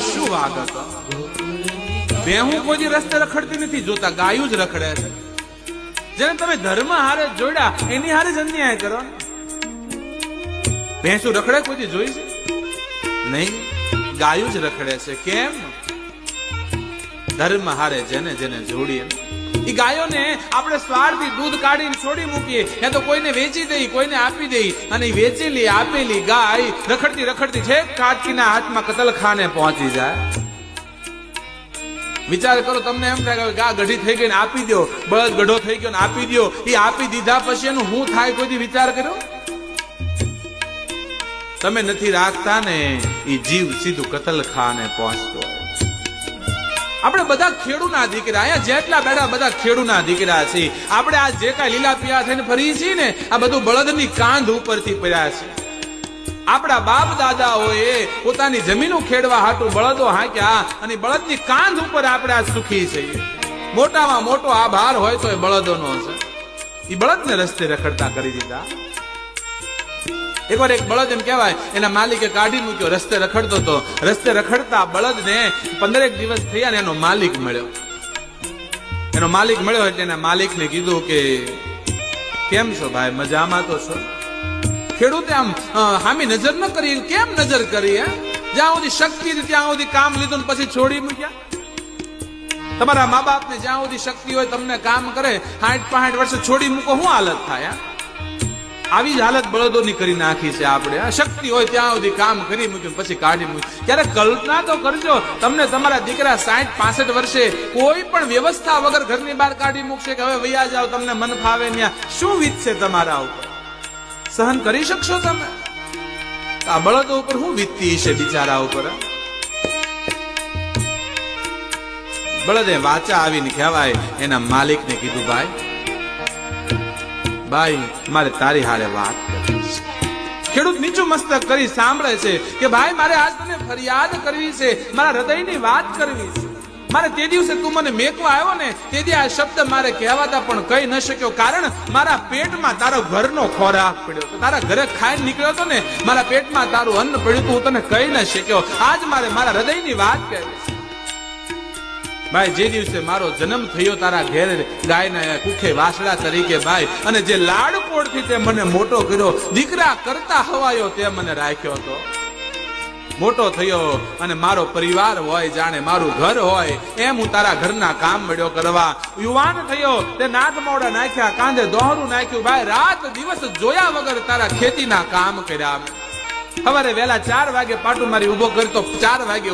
શું વાગ હતો? ભેહું કોઈ રસ્તે રખડતી નથી જોતા, ગાયું જ રખડે છે. જેને તમે ધર્મ હારે જોડ્યા એની હારે જ અન્યાય કરો. ભેંસું રખડે કોઈ જોઈ છે નહીં, ગાયું જ રખડે છે. કેમ? ધર્મ હારે જેને જેને જોડીએ. એ ગાયોને આપણે સ્વાર્થી દૂધ કાઢીને છોડી મૂકીએ, યા તો કોઈને વેચી દઈ, કોઈને આપી દઈ, અને વેચેલી આપેલી ગાય રખડતી રખડતી છે કાચીના હાથમાં કતલખાને પહોંચી જાય. વિચાર કરો, તમને એમ થાય કે ગા ગઢી થઈ ગઈ ને આપી દો, બળદ ગઢો થઈ ગયો ને આપી દો. એ આપી દીધા પછી એનું શું થાય કોઈ વિચાર કર્યો? તમે નથી રાખતા ને એ જીવ સીધું કતલખાને પહોંચતો. આપણે બધા ખેડૂના દીકરા, અહીંયા જેટલા બેઠા બધા ખેડૂના દીકરા છે. આપણે આ જે કાંઈ લીલા પિયા થઈને ફરી છીએ ને, આ બધું બળદની કાંધ ઉપરથી પડ્યા છે. આપણા બાપ દાદાઓએ પોતાની જમીનો ખેડવા હાટું બળદો હાંક્યા, અને બળદની કાંધ ઉપર આપણે આ સુખી છીએ. મોટામાં મોટો આભાર હોય તો એ બળદોનો છે. એ બળદને રસ્તે રખડતા કરી દીધા. એકવાર એક બળદ એમ કહેવાય એના માલિકે કાઢી મૂક્યો, રસ્તે રખડતો હતો. રસ્તે રખડતા બળદને 15 દિવસ થયા ને એનો માલિક મળ્યો. એનો માલિક મળ્યો એટલે એના માલિકને કીધું કે કેમ છો ભાઈ, મજામાં તો છો? ખેડૂતે આમ હામી નજર ન કરી. કેમ નજર કરી? જ્યાં સુધી શક્તિ હતી ત્યાં સુધી કામ લીધું ને પછી છોડી મૂક્યા. તમારા મા બાપ ને જ્યાં સુધી શક્તિ હોય તમને કામ કરે, 60-65 વર્ષે છોડી મૂકો, શું હાલત થાય? આવી જ હાલત બળદોની કરી નાખી છે આપણે. શક્તિ હોય ત્યાં સુધી કામ કરી મૂક્યું પછી કાઢી મૂક્યું. ત્યારે કલ્પના તો કરજો, તમને તમારા દીકરા 60-65 વર્ષે કોઈ પણ વ્યવસ્થા વગર ઘરની બહાર કાઢી મૂકશે કે હવે વૈયા જાઓ, તમને મન ફાવે ત્યાં, શું વીતશે તમારા ઉપર? સહન કરી શકશો તમે? આ બળદો ઉપર શું વીતતી છે બિચારા ઉપર? બળદે વાચા આવીને કહેવાય એના માલિકને કીધું, ભાઈ મારે તારી હારે વાત કરવી છે. ખેડૂત નીચું મસ્તક કરી સાંભળે છે કે ભાઈ મારે આજ તને ફરિયાદ કરવી છે, મારા હૃદયની વાત કરવી છે. મારે તે દિવસે તું મને મેકવા આવ્યો ને તે દી આ શબ્દ મારે કહેવાતા પણ કહી ન શક્યો, કારણ મારા પેટમાં તારો ઘરનો ખોરાક પડ્યો હતો. તારા ઘરે ખાઈને નીકળ્યો હતો ને, મારા પેટમાં તારું અન્ન પડ્યું હતું, હું તને કહી ન શક્યો. આજ મારે મારા હૃદયની વાત કરવી છે. ભાઈ જે દિવસે મારો જન્મ થયો તારા ઘેર ગાયના કુખે વાસડા તરીકે ભાઈ, અને જે લાડકોડથી તે મને મોટો કર્યો, દીકરા કરતા હવાયો તે મને રાખ્યો હતો. મોટો થયો અને મારો પરિવાર હોય જાણે મારું ઘર હોય એમ હું તારા ઘરના કામ મળ્યો કરવા. યુવાન થયો તે નાક મોડા નાખ્યા, કાંધે દોહરું નાખ્યું. ભાઈ રાત દિવસ જોયા વગર તારા ખેતીના કામ કર્યા. સવારે વહેલા 4 વાગે પાટું મારી ઉભો કરતો, 4 વાગે